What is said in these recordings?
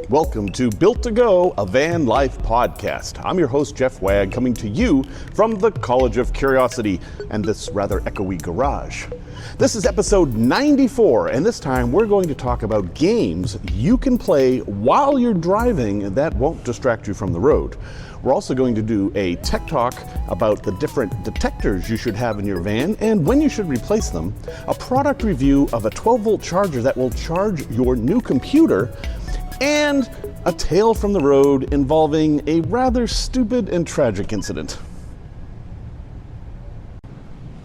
Welcome to Built to Go, a van life podcast. I'm your host, Jeff Wagg, coming to you from the College of Curiosity and this rather echoey garage. This is episode 94, and this time we're going to talk about games you can play while you're driving that won't distract you from the road. We're also going to do a tech talk about the different detectors you should have in your van and when you should replace them, a product review of a 12-volt charger that will charge your new computer, and a tale from the road involving a rather stupid and tragic incident.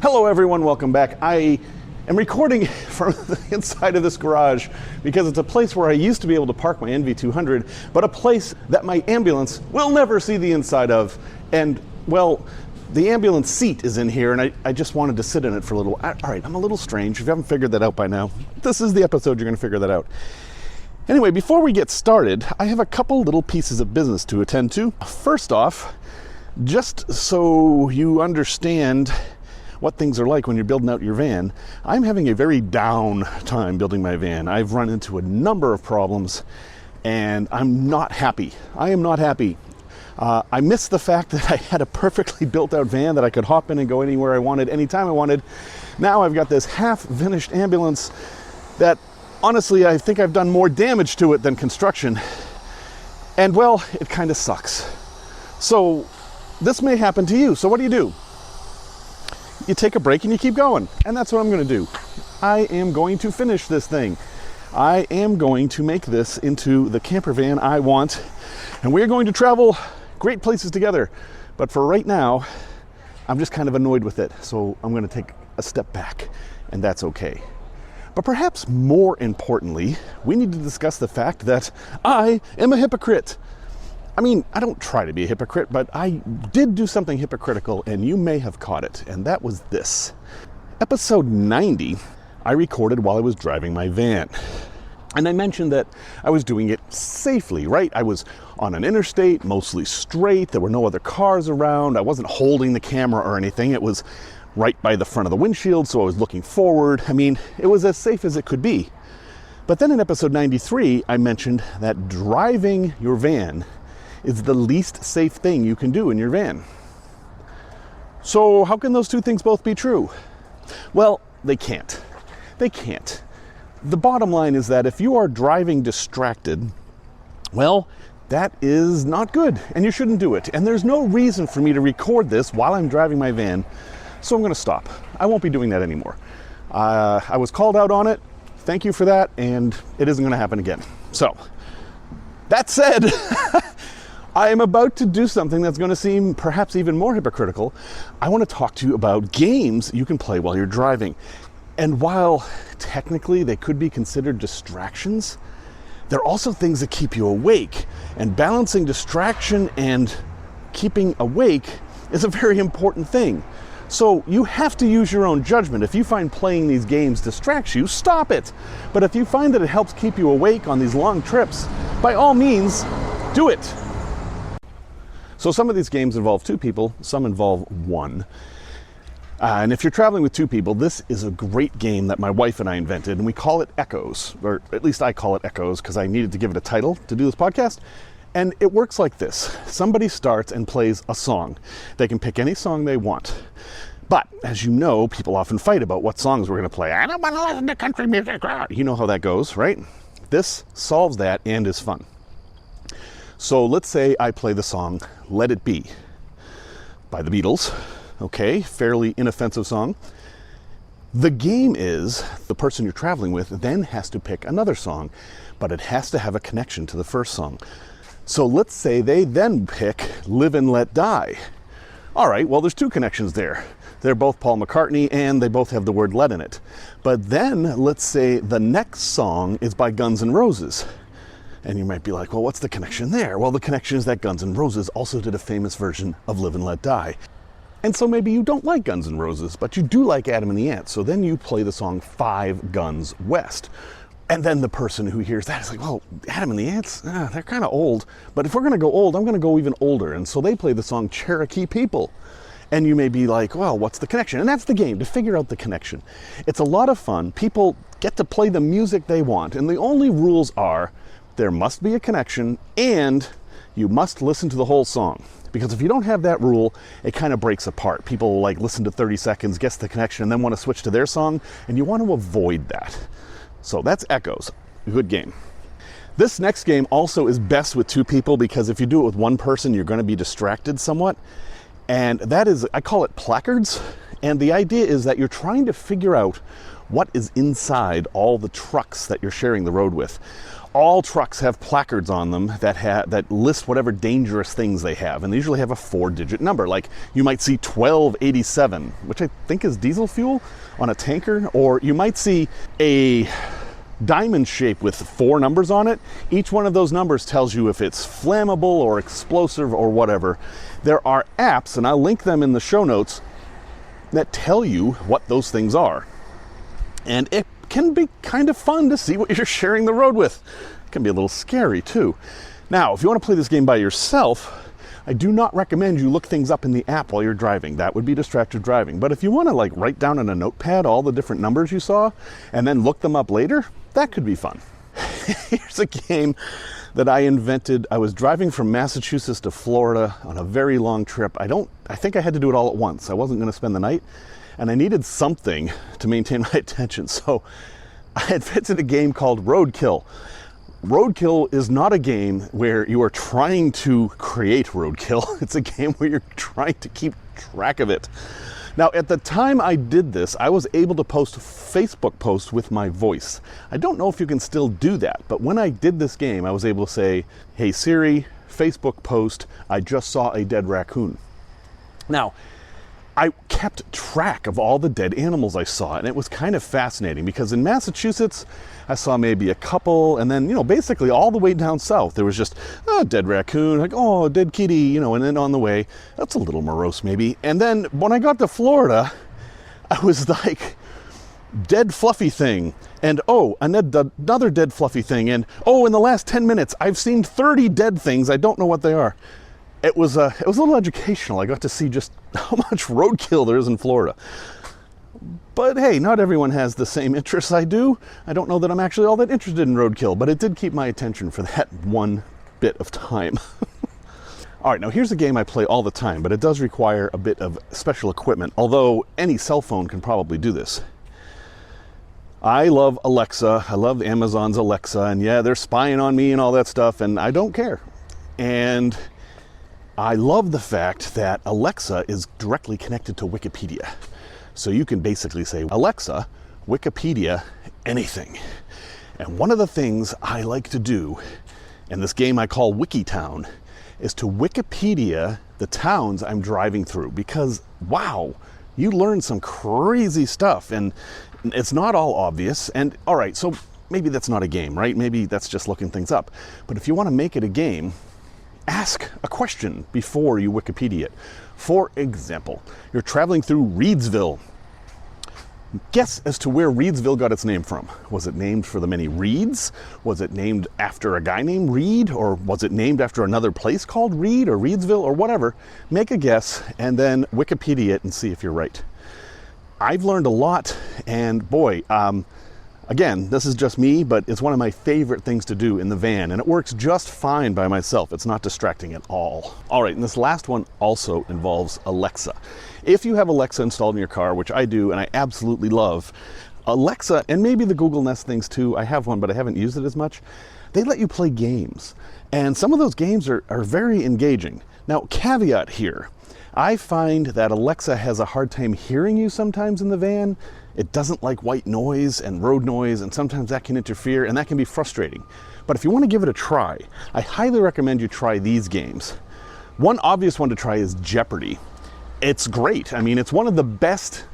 Hello everyone, welcome back. I am recording from the inside of this garage because it's a place where I used to be able to park my NV200, but a place that my ambulance will never see the inside of. And well, the ambulance seat is in here, and I just wanted to sit in it for a little. All right, I'm a little strange. If you haven't figured that out by now, this is the episode you're going to figure that out. Anyway, before we get started, I have a couple little pieces of business to attend to. First off, just so you understand what things are like when you're building out your van, I'm having a very down time building my van. I've run into a number of problems, and I'm not happy. I am not happy. I miss the fact that I had a perfectly built out van that I could hop in and go anywhere I wanted, anytime I wanted. Now I've got this half-finished ambulance that, honestly, I think I've done more damage to it than construction. And well, it kind of sucks. So this may happen to you. So what do? You take a break and you keep going. And that's what I'm going to do. I am going to finish this thing. I am going to make this into the camper van I want. And we're going to travel great places together. But for right now, I'm just kind of annoyed with it. So I'm going to take a step back, and that's okay. But perhaps more importantly, we need to discuss the fact that I am a hypocrite. I mean, I don't try to be a hypocrite, but I did do something hypocritical, and you may have caught it, and that was this. Episode 90, I recorded while I was driving my van. And I mentioned that I was doing it safely, right? I was on an interstate, mostly straight. There were no other cars around. I wasn't holding the camera or anything. It was right by the front of the windshield, so I was looking forward. I mean, it was as safe as it could be. But then in episode 93, I mentioned that driving your van is the least safe thing you can do in your van. So how can those two things both be true? Well, they can't. They can't. The bottom line is that if you are driving distracted, well, that is not good, and you shouldn't do it. And there's no reason for me to record this while I'm driving my van, so I'm going to stop. I won't be doing that anymore. I was called out on it. Thank you for that, and it isn't going to happen again. So, that said, I am about to do something that's going to seem perhaps even more hypocritical. I want to talk to you about games you can play while you're driving. And while technically they could be considered distractions, they're also things that keep you awake. And balancing distraction and keeping awake is a very important thing. So you have to use your own judgment. If you find playing these games distracts you, stop it. But if you find that it helps keep you awake on these long trips, by all means, do it. So some of these games involve two people, some involve one. And if you're traveling with two people, this is a great game that my wife and I invented, and we call it Echoes, or at least I call it Echoes because I needed to give it a title to do this podcast. And it works like this. Somebody starts and plays a song. They can pick any song they want. But, as you know, people often fight about what songs we're going to play. I don't want to listen to country music. You know how that goes, right? This solves that and is fun. So let's say I play the song Let It Be by the Beatles. Okay, fairly inoffensive song. The game is the person you're traveling with then has to pick another song, but it has to have a connection to the first song. So let's say they then pick Live and Let Die. All right, well, there's two connections there. They're both Paul McCartney and they both have the word let in it. But then let's say the next song is by Guns N' Roses. And you might be like, well, what's the connection there? Well, the connection is that Guns N' Roses also did a famous version of Live and Let Die. And so maybe you don't like Guns N' Roses, but you do like Adam and the Ants. So then you play the song 5 Guns West. And then the person who hears that is like, well, Adam and the Ants, they're kind of old. But if we're going to go old, I'm going to go even older. And so they play the song Cherokee People. And you may be like, well, what's the connection? And that's the game, to figure out the connection. It's a lot of fun. People get to play the music they want. And the only rules are there must be a connection, and you must listen to the whole song. Because if you don't have that rule, it kind of breaks apart. People like listen to 30 seconds, guess the connection, and then want to switch to their song, and you want to avoid that. So that's Echoes. Good game. This next game also is best with two people, because if you do it with one person, you're going to be distracted somewhat. And that is, I call it Placards. And the idea is that you're trying to figure out what is inside all the trucks that you're sharing the road with. All trucks have placards on them that list whatever dangerous things they have, and they usually have a 4-digit number. Like you might see 1287, which I think is diesel fuel on a tanker, or you might see a diamond shape with 4 numbers on it. Each one of those numbers tells you if it's flammable or explosive or whatever. There are apps, and I'll link them in the show notes, that tell you what those things are. And it can be kind of fun to see what you're sharing the road with. It can be a little scary too. Now, if you want to play this game by yourself, I do not recommend you look things up in the app while you're driving. That would be distracted driving. But if you want to like write down on a notepad all the different numbers you saw and then look them up later, that could be fun. Here's a game that I invented. I was driving from Massachusetts to Florida on a very long trip. I think I had to do it all at once. I wasn't going to spend the night, and I needed something to maintain my attention. So I invented a game called Roadkill. Roadkill is not a game where you are trying to create roadkill. It's a game where you're trying to keep track of it. Now, at the time I did this, I was able to post Facebook posts with my voice. I don't know if you can still do that, but when I did this game, I was able to say, "Hey Siri, Facebook post, I just saw a dead raccoon." Now, I kept track of all the dead animals I saw, and it was kind of fascinating because in Massachusetts, I saw maybe a couple, and then, basically all the way down south, there was just a dead raccoon, like, oh, dead kitty, and then on the way, that's a little morose maybe. And then when I got to Florida, I was like, dead fluffy thing, and oh, another dead fluffy thing, and oh, in the last 10 minutes, I've seen 30 dead things, I don't know what they are. It was a little educational. I got to see just how much roadkill there is in Florida. But hey, not everyone has the same interests I do. I don't know that I'm actually all that interested in roadkill, but it did keep my attention for that one bit of time. All right, now here's a game I play all the time, but it does require a bit of special equipment, although any cell phone can probably do this. I love Alexa. I love Amazon's Alexa, and yeah, they're spying on me and all that stuff, and I don't care. And I love the fact that Alexa is directly connected to Wikipedia. So you can basically say, Alexa, Wikipedia, anything. And one of the things I like to do in this game I call WikiTown is to Wikipedia the towns I'm driving through, because wow, you learn some crazy stuff and it's not all obvious. And all right, so maybe that's not a game, right? Maybe that's just looking things up. But if you want to make it a game, ask a question before you Wikipedia it. For example, you're traveling through Reedsville. Guess as to where Reedsville got its name from. Was it named for the many Reeds? Was it named after a guy named Reed? Or was it named after another place called Reed or Reedsville or whatever? Make a guess and then Wikipedia it and see if you're right. I've learned a lot, and boy, again, this is just me, but it's one of my favorite things to do in the van, and it works just fine by myself. It's not distracting at all. All right, and this last one also involves Alexa. If you have Alexa installed in your car, which I do, and I absolutely love, Alexa, and maybe the Google Nest things too, I have one, but I haven't used it as much, they let you play games. And some of those games are very engaging. Now, caveat here, I find that Alexa has a hard time hearing you sometimes in the van. It doesn't like white noise and road noise, and sometimes that can interfere, and that can be frustrating. But if you want to give it a try, I highly recommend you try these games. One obvious one to try is Jeopardy. It's great. I mean, it's one of the best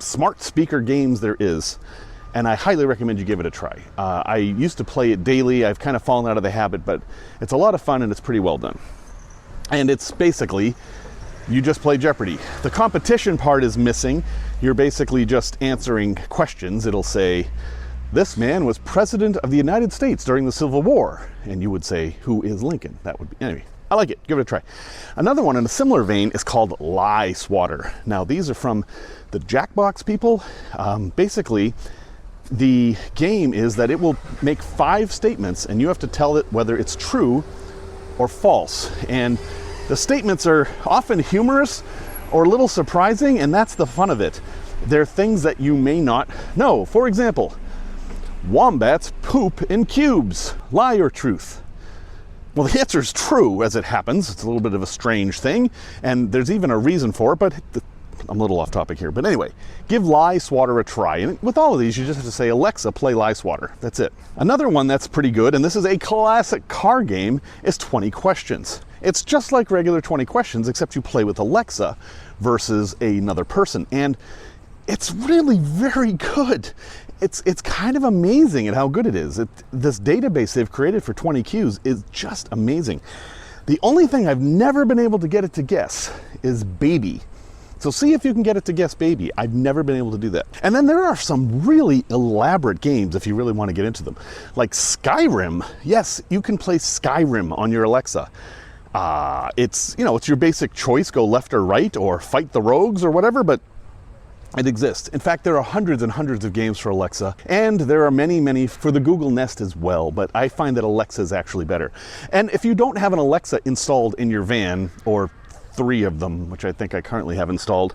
smart speaker games there is, and I highly recommend you give it a try. I used to play it daily. I've kind of fallen out of the habit, but it's a lot of fun and it's pretty well done. And it's basically, you just play Jeopardy. The competition part is missing. You're basically just answering questions. It'll say, this man was president of the United States during the Civil War. And you would say, who is Lincoln? That would be, anyway, I like it, give it a try. Another one in a similar vein is called Lie Swatter. Now these are from the Jackbox people. Basically, the game is that it will make 5 statements, and you have to tell it whether it's true or false. And the statements are often humorous or a little surprising, and that's the fun of it. They're things that you may not know. For example, wombats poop in cubes. Lie or truth? Well, the answer is true, as it happens. It's a little bit of a strange thing, and there's even a reason for it, but I'm a little off topic here. But anyway, give Lie Swatter a try. And with all of these, you just have to say, Alexa, play Lie Swatter. That's it. Another one that's pretty good, and this is a classic car game, is 20 questions. It's just like regular 20 questions, except you play with Alexa versus another person. And it's really very good. It's kind of amazing at how good it is. This database they've created for 20 cues is just amazing. The only thing I've never been able to get it to guess is baby. So see if you can get it to guess baby. I've never been able to do that. And then there are some really elaborate games if you really want to get into them. Like Skyrim. Yes, you can play Skyrim on your Alexa. It's your basic choice, go left or right or fight the rogues or whatever, but it exists. In fact, there are hundreds and hundreds of games for Alexa, and there are many, many for the Google Nest as well, but I find that Alexa is actually better. And if you don't have an Alexa installed in your van, or 3 of them, which I think I currently have installed,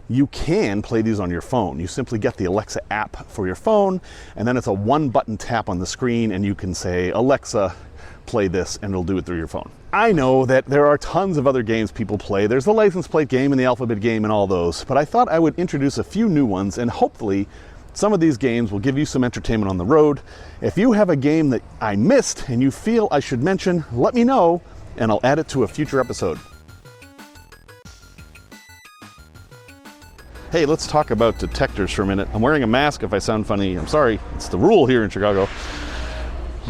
you can play these on your phone. You simply get the Alexa app for your phone, and then it's a 1-button tap on the screen, and you can say, Alexa, play this, and it'll do it through your phone. I know that there are tons of other games people play. There's the license plate game and the alphabet game and all those, but I thought I would introduce a few new ones, and hopefully some of these games will give you some entertainment on the road. If you have a game that I missed and you feel I should mention, let me know, and I'll add it to a future episode. Hey, let's talk about detectors for a minute. I'm wearing a mask if I sound funny. I'm sorry, it's the rule here in Chicago.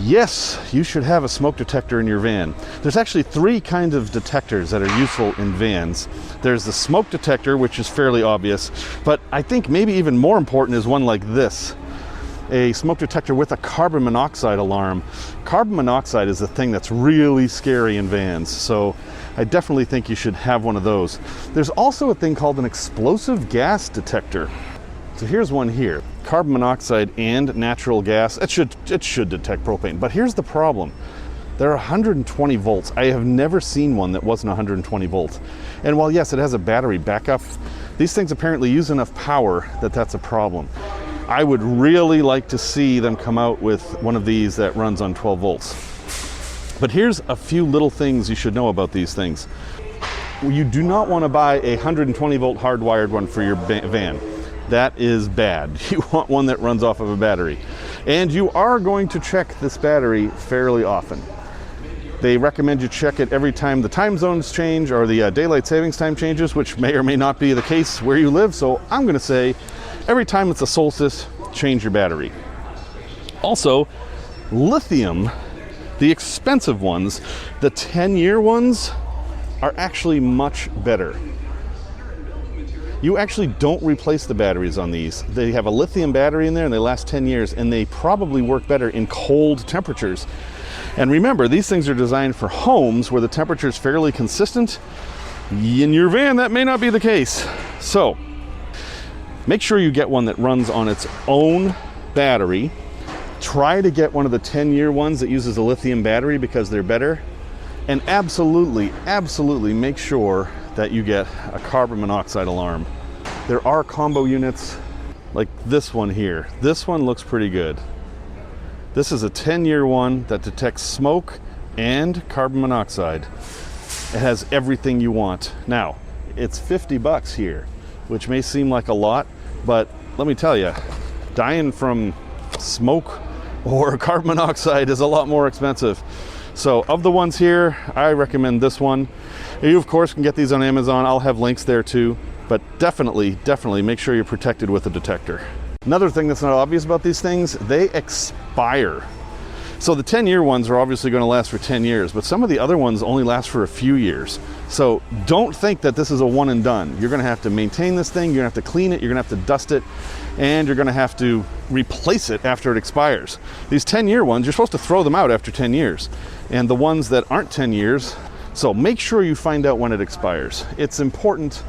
Yes, you should have a smoke detector in your van. There's actually 3 kinds of detectors that are useful in vans. There's the smoke detector, which is fairly obvious, but I think maybe even more important is one like this. A smoke detector with a carbon monoxide alarm. Carbon monoxide is the thing that's really scary in vans, so I definitely think you should have one of those. There's also a thing called an explosive gas detector. So here's one here. Carbon monoxide and natural gas. It should detect propane. But here's the problem. They're 120 volts. I have never seen one that wasn't 120 volts. And while yes, it has a battery backup, these things apparently use enough power that that's a problem. I would really like to see them come out with one of these that runs on 12 volts. But here's a few little things you should know about these things. You do not want to buy a 120 volt hardwired one for your van. That is bad. You want one that runs off of a battery. And you are going to check this battery fairly often. They recommend you check it every time the time zones change or the daylight savings time changes, which may or may not be the case where you live. So I'm going to say every time it's a solstice, change your battery. Also, lithium, the expensive ones, the 10-year ones are actually much better. You actually don't replace the batteries on these. They have a lithium battery in there and they last 10 years, and they probably work better in cold temperatures. And remember, these things are designed for homes where the temperature is fairly consistent. In your van, that may not be the case. So make sure you get one that runs on its own battery. Try to get one of the 10-year ones that uses a lithium battery because they're better. And absolutely, absolutely make sure that you get a carbon monoxide alarm. There are combo units like this one here. This one looks pretty good. This is a 10-year one that detects smoke and carbon monoxide. It has everything you want. Now, it's $50 here, which may seem like a lot, but let me tell you, dying from smoke or carbon monoxide is a lot more expensive. So of the ones here, I recommend this one. You, of course, can get these on Amazon. I'll have links there too. But definitely make sure you're protected with a detector. Another thing that's not obvious about these things, they expire. So the 10-year ones are obviously going to last for 10 years, but some of the other ones only last for a few years. So don't think that this is a one and done. You're going to have to maintain this thing, you're going to have to clean it, you're going to have to dust it, and you're going to have to replace it after it expires. These 10-year ones, you're supposed to throw them out after 10 years. And the ones that aren't 10 years, so make sure you find out when it expires. It's important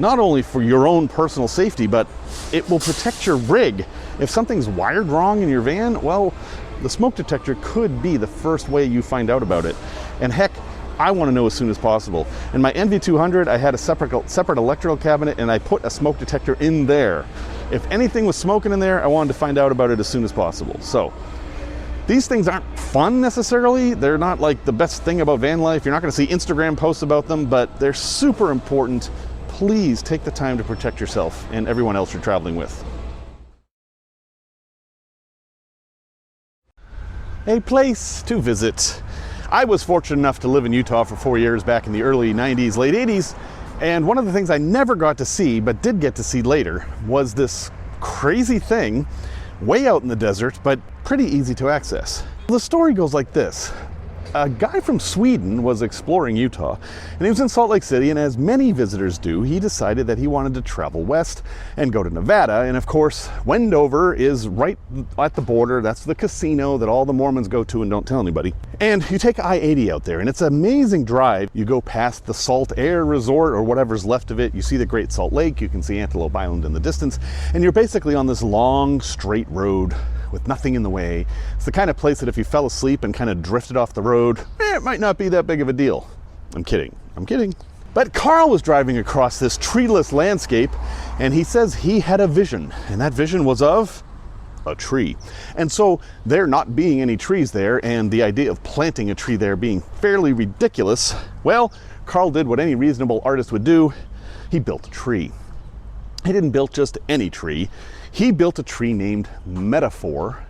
not only for your own personal safety, but it will protect your rig. If something's wired wrong in your van, well, the smoke detector could be the first way you find out about it. And heck, I want to know as soon as possible. In my NV200, I had a separate electrical cabinet, and I put a smoke detector in there. If anything was smoking in there, I wanted to find out about it as soon as possible. So these things aren't fun necessarily. They're not like the best thing about van life. You're not going to see Instagram posts about them, but they're super important. Please take the time to protect yourself and everyone else you're traveling with. A place to visit. I was fortunate enough to live in Utah for 4 years back in the early 90s, late 80s, and one of the things I never got to see, but did get to see later, was this crazy thing way out in the desert, but pretty easy to access. The story goes like this. A guy from Sweden was exploring Utah, and he was in Salt Lake City, and as many visitors do, he decided that he wanted to travel west and go to Nevada. And of course, Wendover is right at the border. That's the casino that all the Mormons go to and don't tell anybody. And you take I-80 out there, and it's an amazing drive. You go past the Salt Air Resort, or whatever's left of it. You see the Great Salt Lake. You can see Antelope Island in the distance, and you're basically on this long, straight road with nothing in the way. It's the kind of place that if you fell asleep and kind of drifted off the road, it might not be that big of a deal. I'm kidding. But Carl was driving across this treeless landscape, and he says he had a vision, and that vision was of a tree. And so there not being any trees there, and the idea of planting a tree there being fairly ridiculous, well, Carl did what any reasonable artist would do. He built a tree. He didn't build just any tree. He built a tree named Metaphor,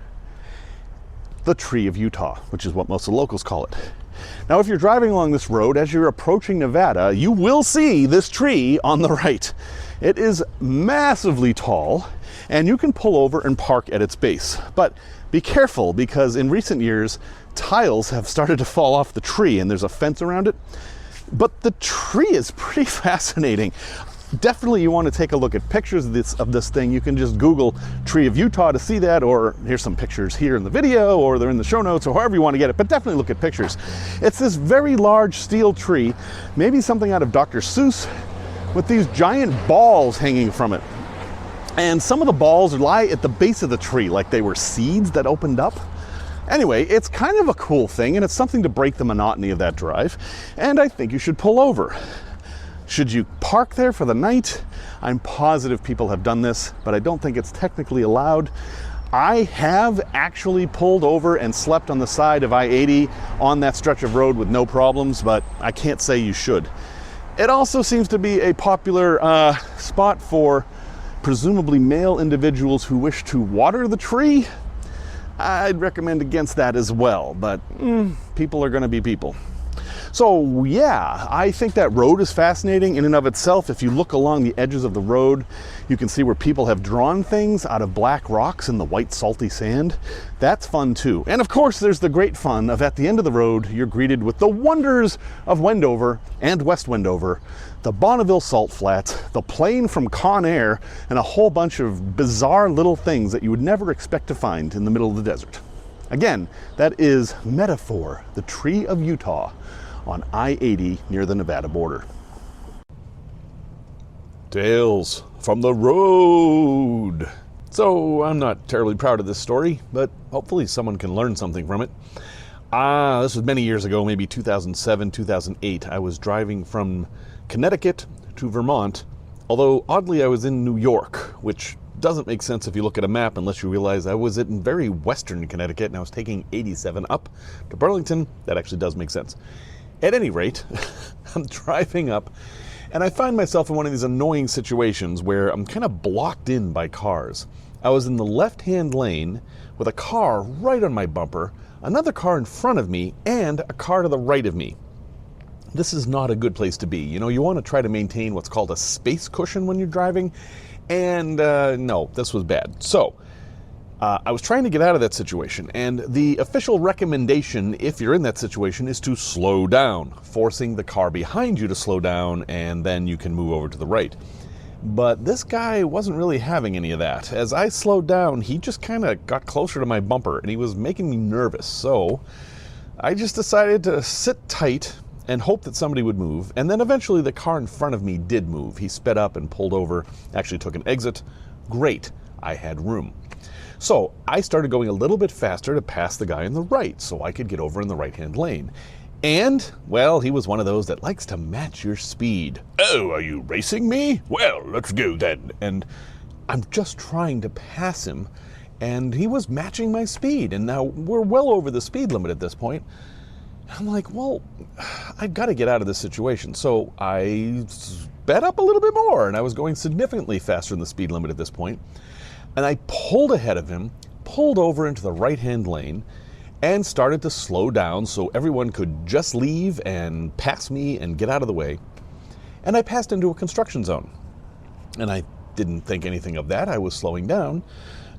the tree of Utah, which is what most of the locals call it. Now, if you're driving along this road, as you're approaching Nevada, you will see this tree on the right. It is massively tall, and you can pull over and park at its base. But be careful, because in recent years, tiles have started to fall off the tree, and there's a fence around it. But the tree is pretty fascinating. Definitely you want to take a look at pictures of this thing. You can just Google Tree of Utah to see that, or here's some pictures here in the video, or they're in the show notes, or however you want to get it, but definitely look at pictures. It's this very large steel tree, maybe something out of Dr. Seuss, with these giant balls hanging from it. And some of the balls lie at the base of the tree, like they were seeds that opened up. Anyway, it's kind of a cool thing, and it's something to break the monotony of that drive, and I think you should pull over. Should you park there for the night? I'm positive people have done this, but I don't think it's technically allowed. I have actually pulled over and slept on the side of I-80 on that stretch of road with no problems, but I can't say you should. It also seems to be a popular spot for presumably male individuals who wish to water the tree. I'd recommend against that as well, but people are going to be people. So yeah, I think that road is fascinating in and of itself. If you look along the edges of the road, you can see where people have drawn things out of black rocks in the white salty sand. That's fun too. And of course, there's the great fun of at the end of the road, you're greeted with the wonders of Wendover and West Wendover, the Bonneville Salt Flats, the plane from Con Air, and a whole bunch of bizarre little things that you would never expect to find in the middle of the desert. Again, that is Metaphor, the tree of Utah, on I-80 near the Nevada border. Tales from the road. So I'm not terribly proud of this story, but hopefully someone can learn something from it. This was many years ago, maybe 2007, 2008. I was driving from Connecticut to Vermont, although oddly I was in New York, which doesn't make sense if you look at a map unless you realize I was in very western Connecticut and I was taking 87 up to Burlington. That actually does make sense. At any rate, I'm driving up and I find myself in one of these annoying situations where I'm kind of blocked in by cars. I was in the left-hand lane with a car right on my bumper, another car in front of me, and a car to the right of me. This is not a good place to be. You know, you want to try to maintain what's called a space cushion when you're driving, and no, this was bad. So, I was trying to get out of that situation, and the official recommendation, if you're in that situation, is to slow down, forcing the car behind you to slow down, and then you can move over to the right. But this guy wasn't really having any of that. As I slowed down, he just kind of got closer to my bumper, and he was making me nervous. So I just decided to sit tight and hoped that somebody would move. And then eventually the car in front of me did move. He sped up and pulled over, actually took an exit. Great, I had room. So I started going a little bit faster to pass the guy on the right so I could get over in the right-hand lane. And, well, he was one of those that likes to match your speed. Oh, are you racing me? Well, let's go then. And I'm just trying to pass him, and he was matching my speed. And now we're well over the speed limit at this point. I'm like, well, I've got to get out of this situation. So I sped up a little bit more, and I was going significantly faster than the speed limit at this point. And I pulled ahead of him, pulled over into the right-hand lane, and started to slow down so everyone could just leave and pass me and get out of the way. And I passed into a construction zone. And I didn't think anything of that. I was slowing down.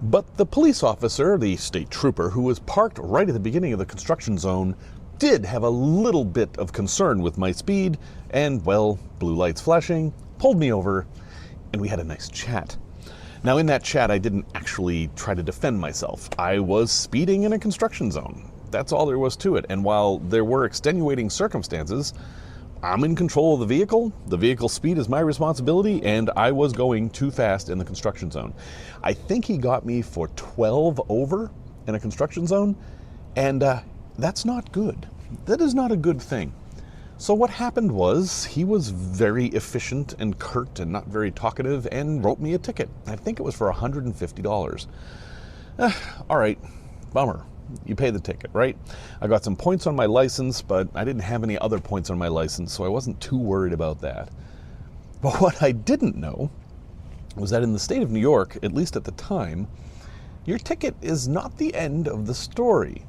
But the police officer, the state trooper, who was parked right at the beginning of the construction zone, did have a little bit of concern with my speed, and, well, blue lights flashing, pulled me over, and we had a nice chat. Now, in that chat, I didn't actually try to defend myself. I was speeding in a construction zone. That's all there was to it. And while there were extenuating circumstances, I'm in control of the vehicle. The vehicle's speed is my responsibility, and I was going too fast in the construction zone. I think he got me for 12 over in a construction zone, and that's not good. That is not a good thing. So what happened was he was very efficient and curt and not very talkative and wrote me a ticket. I think it was for $150. All right, bummer. You pay the ticket, right? I got some points on my license, but I didn't have any other points on my license, so I wasn't too worried about that. But what I didn't know was that in the state of New York, at least at the time, your ticket is not the end of the story.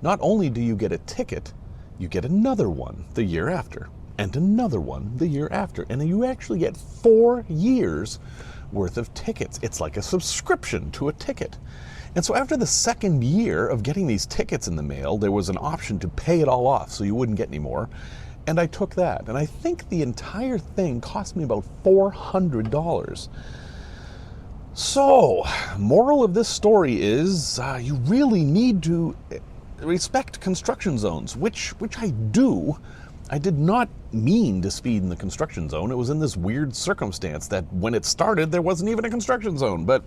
Not only do you get a ticket, you get another one the year after, and another one the year after, and you actually get 4 years worth of tickets. It's like a subscription to a ticket. And so after the second year of getting these tickets in the mail, there was an option to pay it all off so you wouldn't get any more. And I took that, and I think the entire thing cost me about $400. So, moral of this story is you really need to respect construction zones, which I do. I did not mean to speed in the construction zone. It was in this weird circumstance that when it started, there wasn't even a construction zone. But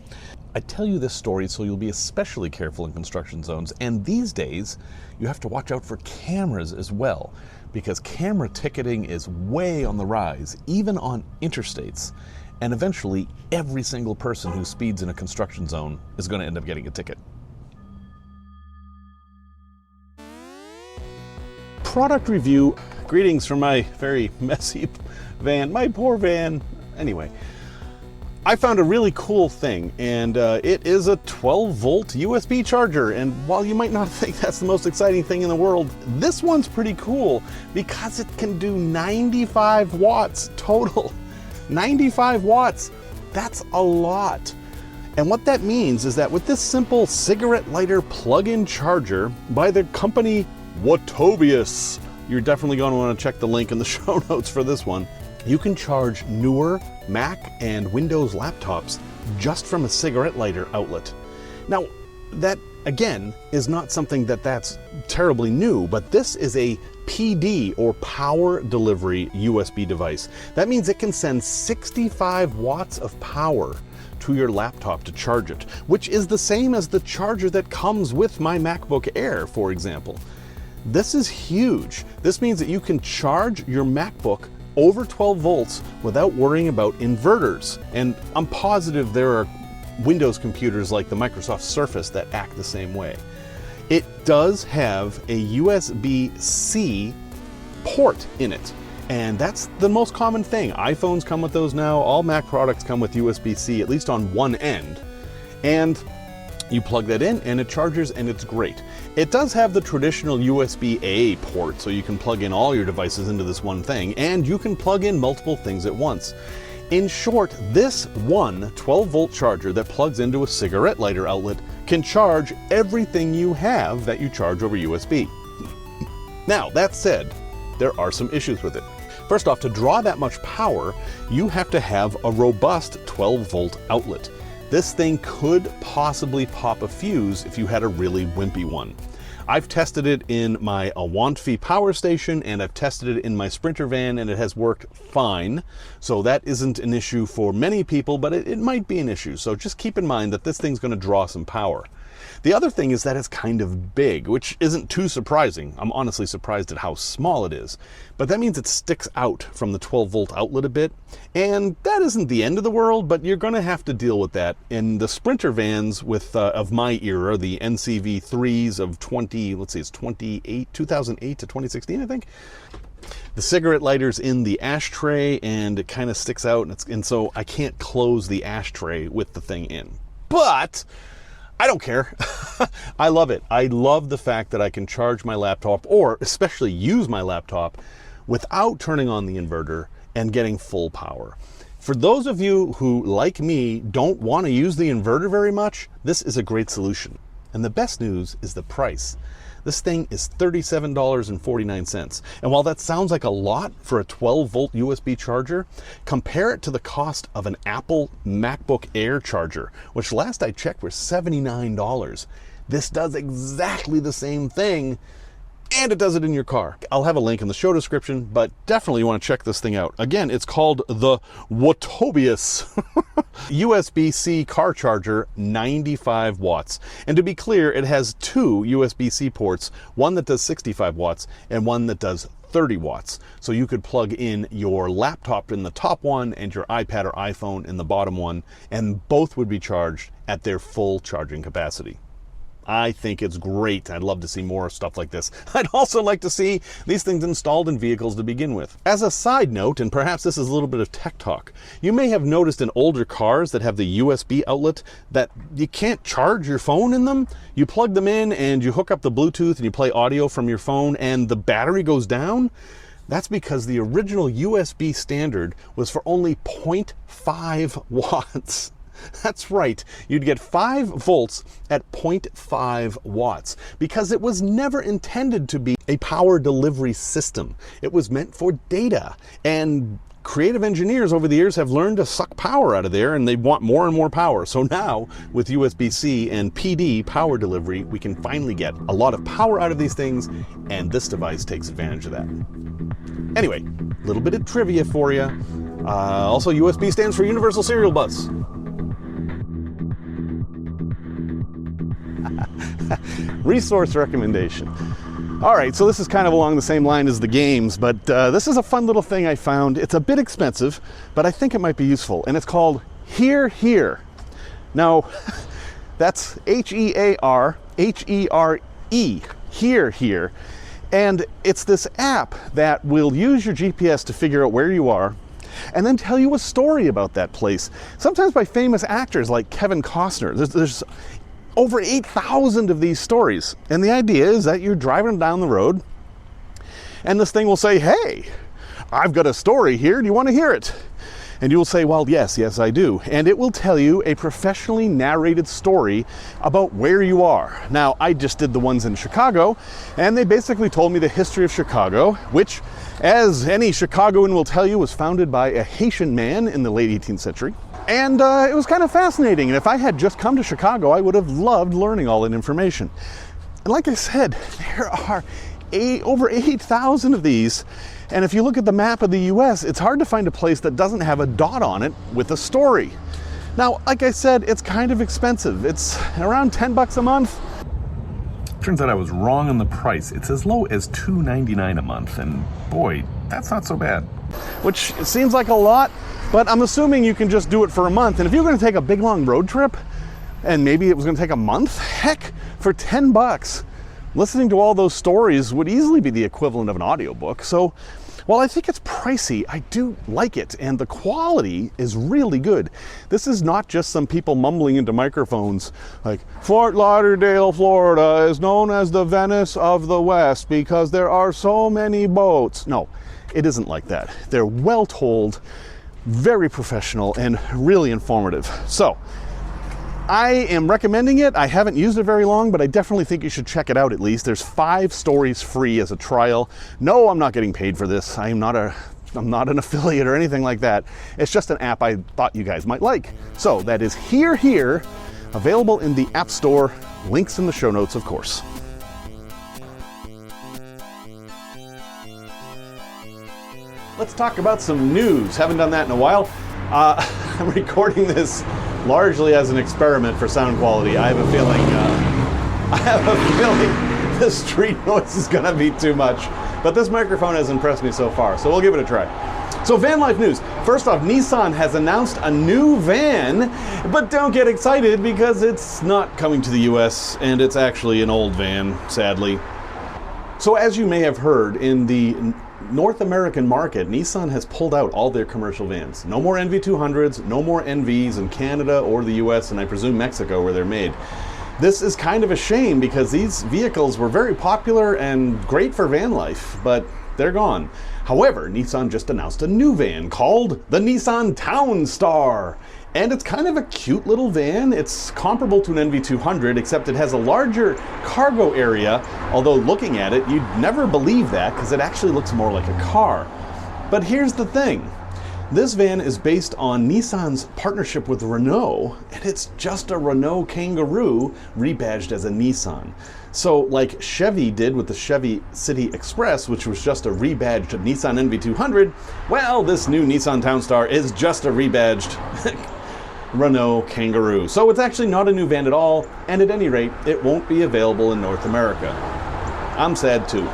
I tell you this story so you'll be especially careful in construction zones. And these days, you have to watch out for cameras as well, because camera ticketing is way on the rise, even on interstates. And eventually, every single person who speeds in a construction zone is going to end up getting a ticket. Product review. Greetings from my very messy van, my poor van. Anyway, I found a really cool thing, and it is a 12-volt USB charger. And while you might not think that's the most exciting thing in the world, this one's pretty cool because it can do 95 watts total. 95 watts, that's a lot. And what that means is that with this simple cigarette lighter plug-in charger by the company WOTOBEUS, you're definitely going to want to check the link in the show notes for this one. You can charge newer Mac and Windows laptops just from a cigarette lighter outlet. Now, that again is not something that's terribly new, but this is a PD or power delivery USB device. That means it can send 65 watts of power to your laptop to charge it, which is the same as the charger that comes with my MacBook Air, for example. This is huge. This means that you can charge your MacBook over 12 volts without worrying about inverters. And I'm positive there are Windows computers like the Microsoft Surface that act the same way. It does have a USB-C port in it, and that's the most common thing. iPhones come with those now. All Mac products come with USB-C, at least on one end. And you plug that in and it charges, and it's great. It does have the traditional USB-A port, so you can plug in all your devices into this one thing, and you can plug in multiple things at once. In short, this one 12-volt charger that plugs into a cigarette lighter outlet can charge everything you have that you charge over USB. Now, that said, there are some issues with it. First off, to draw that much power, you have to have a robust 12-volt outlet. This thing could possibly pop a fuse if you had a really wimpy one. I've tested it in my Awantfi power station, and I've tested it in my Sprinter van, and it has worked fine. So that isn't an issue for many people, but it might be an issue. So just keep in mind that this thing's going to draw some power. The other thing is that it's kind of big, which isn't too surprising. I'm honestly surprised at how small it is. But that means it sticks out from the 12-volt outlet a bit. And that isn't the end of the world, but you're going to have to deal with that. In the Sprinter vans of my era, the NCV3s of 2008 to 2016, I think. The cigarette lighter's in the ashtray, and it kind of sticks out, and so I can't close the ashtray with the thing in. But I don't care. I love it. I love the fact that I can charge my laptop, or especially use my laptop, without turning on the inverter and getting full power. For those of you who, like me, don't want to use the inverter very much, this is a great solution. And the best news is the price. This thing is $37.49. And while that sounds like a lot for a 12-volt USB charger, compare it to the cost of an Apple MacBook Air charger, which last I checked were $79. This does exactly the same thing, and it does it in your car. I'll have a link in the show description, but definitely you want to check this thing out. Again, it's called the WOTOBEUS USB-C car charger, 95 watts. And to be clear, it has two USB-C ports, one that does 65 watts and one that does 30 watts. So you could plug in your laptop in the top one and your iPad or iPhone in the bottom one, and both would be charged at their full charging capacity. I think it's great. I'd love to see more stuff like this. I'd also like to see these things installed in vehicles to begin with. As a side note, and perhaps this is a little bit of tech talk, you may have noticed in older cars that have the USB outlet that you can't charge your phone in them. You plug them in and you hook up the Bluetooth and you play audio from your phone and the battery goes down. That's because the original USB standard was for only 0.5 watts. That's right, you'd get 5 volts at 0.5 watts because it was never intended to be a power delivery system. It was meant for data, and creative engineers over the years have learned to suck power out of there, and they want more and more power. So now with USB-C and PD power delivery, we can finally get a lot of power out of these things, and this device takes advantage of that. Anyway, a little bit of trivia for you. Also, USB stands for Universal Serial Bus. Resource recommendation. All right, so this is kind of along the same line as the games, but this is a fun little thing I found. It's a bit expensive, but I think it might be useful, and it's called Here Here. Now, that's H-E-A-R, H-E-R-E, Here Here. And it's this app that will use your GPS to figure out where you are and then tell you a story about that place, sometimes by famous actors like Kevin Costner. There's over 8,000 of these stories. And the idea is that you're driving down the road and this thing will say, hey, I've got a story here. Do you want to hear it? And you will say, well, yes, I do. And it will tell you a professionally narrated story about where you are. Now, I just did the ones in Chicago, and they basically told me the history of Chicago, which, as any Chicagoan will tell you, was founded by a Haitian man in the late 18th century. And it was kind of fascinating. And if I had just come to Chicago, I would have loved learning all that information. And like I said, there are over 8,000 of these. And if you look at the map of the US, it's hard to find a place that doesn't have a dot on it with a story. Now, like I said, it's kind of expensive. It's around 10 bucks a month. Turns out I was wrong on the price. It's as low as $2.99 a month. And boy, that's not so bad. Which seems like a lot, but I'm assuming you can just do it for a month. And if you're going to take a big long road trip, and maybe it was going to take a month, heck, for 10 bucks, listening to all those stories would easily be the equivalent of an audiobook. So while I think it's pricey, I do like it, and the quality is really good. This is not just some people mumbling into microphones like, Fort Lauderdale, Florida is known as the Venice of the West because there are so many boats. No, it isn't like that. They're well told, very professional, and really informative. So I am recommending it. I haven't used it very long, but I definitely think you should check it out at least. There's 5 stories free as a trial. No, I'm not getting paid for this. I'm not an affiliate or anything like that. It's just an app I thought you guys might like. So that is Here Here, available in the App Store. Links in the show notes, of course. let's talk about some news. Haven't done that in a while. I'm recording this largely as an experiment for sound quality. I have a feeling the street noise is gonna be too much, but this microphone has impressed me so far, so we'll give it a try. So van life news. First off, Nissan has announced a new van, but don't get excited because it's not coming to the US and it's actually an old van, sadly. So as you may have heard, in the North American market, Nissan has pulled out all their commercial vans. No more NV200s, no more NVs in Canada or the US, and I presume Mexico where they're made. This is kind of a shame because these vehicles were very popular and great for van life, but they're gone. However, Nissan just announced a new van called the Nissan Townstar. And it's kind of a cute little van. It's comparable to an NV200, except it has a larger cargo area, although looking at it, you'd never believe that because it actually looks more like a car. But here's the thing. This van is based on Nissan's partnership with Renault, and it's just a Renault Kangaroo rebadged as a Nissan. So like Chevy did with the Chevy City Express, which was just a rebadged Nissan NV200, well, this new Nissan Townstar is just a rebadged Renault Kangaroo. So it's actually not a new van at all, and at any rate, it won't be available in North America. I'm sad too.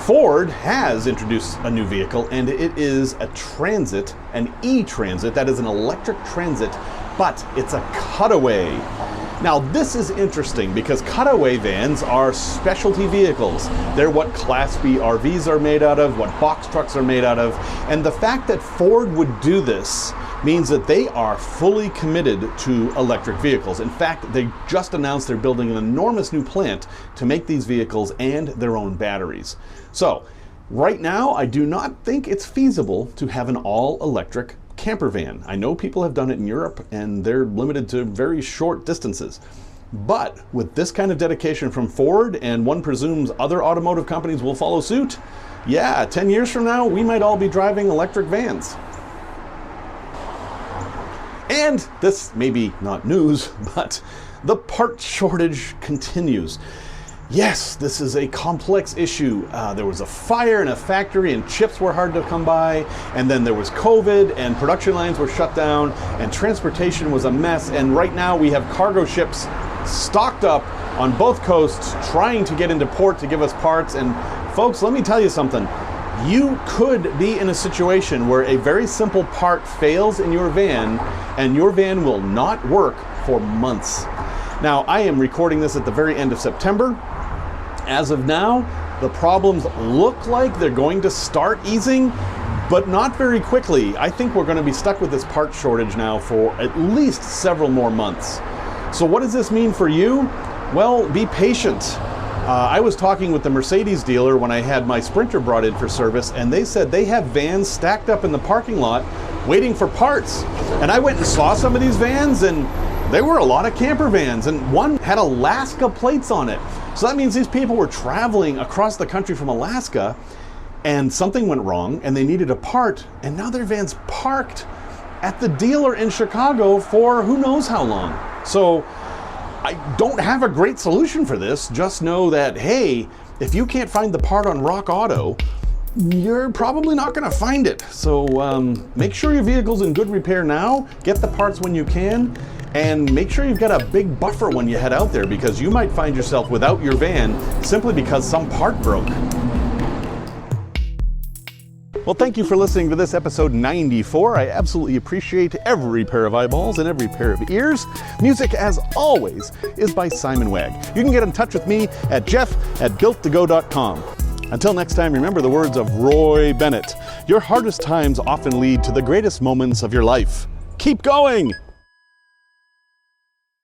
Ford has introduced a new vehicle, and it is a Transit, an e-Transit, that is an electric Transit, but it's a cutaway. Now this is interesting because cutaway vans are specialty vehicles. They're what Class B RVs are made out of, what box trucks are made out of, and the fact that Ford would do this means that they are fully committed to electric vehicles. In fact, they just announced they're building an enormous new plant to make these vehicles and their own batteries. So right now, I do not think it's feasible to have an all-electric camper van. I know people have done it in Europe and they're limited to very short distances. But with this kind of dedication from Ford, and one presumes other automotive companies will follow suit, yeah, 10 years from now, we might all be driving electric vans. And this may be not news, but the part shortage continues. Yes, this is a complex issue. There was a fire in a factory and chips were hard to come by, and then there was COVID and production lines were shut down and transportation was a mess, and right now we have cargo ships stocked up on both coasts trying to get into port to give us parts. And folks, let me tell you something. You could be in a situation where a very simple part fails in your van and your van will not work for months. Now, I am recording this at the very end of September. As of now, the problems look like they're going to start easing, but not very quickly. I think we're going to be stuck with this part shortage now for at least several more months. So what does this mean for you? Well, be patient. I was talking with the Mercedes dealer when I had my Sprinter brought in for service, and they said they have vans stacked up in the parking lot waiting for parts. And I went and saw some of these vans, and they were a lot of camper vans, and one had Alaska plates on it. So that means these people were traveling across the country from Alaska, and something went wrong, and they needed a part, and now their van's parked at the dealer in Chicago for who knows how long. So I don't have a great solution for this. Just know that, hey, if you can't find the part on Rock Auto, you're probably not going to find it. So make sure your vehicle's in good repair now, get the parts when you can, and make sure you've got a big buffer when you head out there, because you might find yourself without your van simply because some part broke. Well, thank you for listening to this episode 94. I absolutely appreciate every pair of eyeballs and every pair of ears. Music, as always, is by Simon Wagg. You can get in touch with me at jeff@builttogo.com. Until next time, remember the words of Roy Bennett. Your hardest times often lead to the greatest moments of your life. Keep going!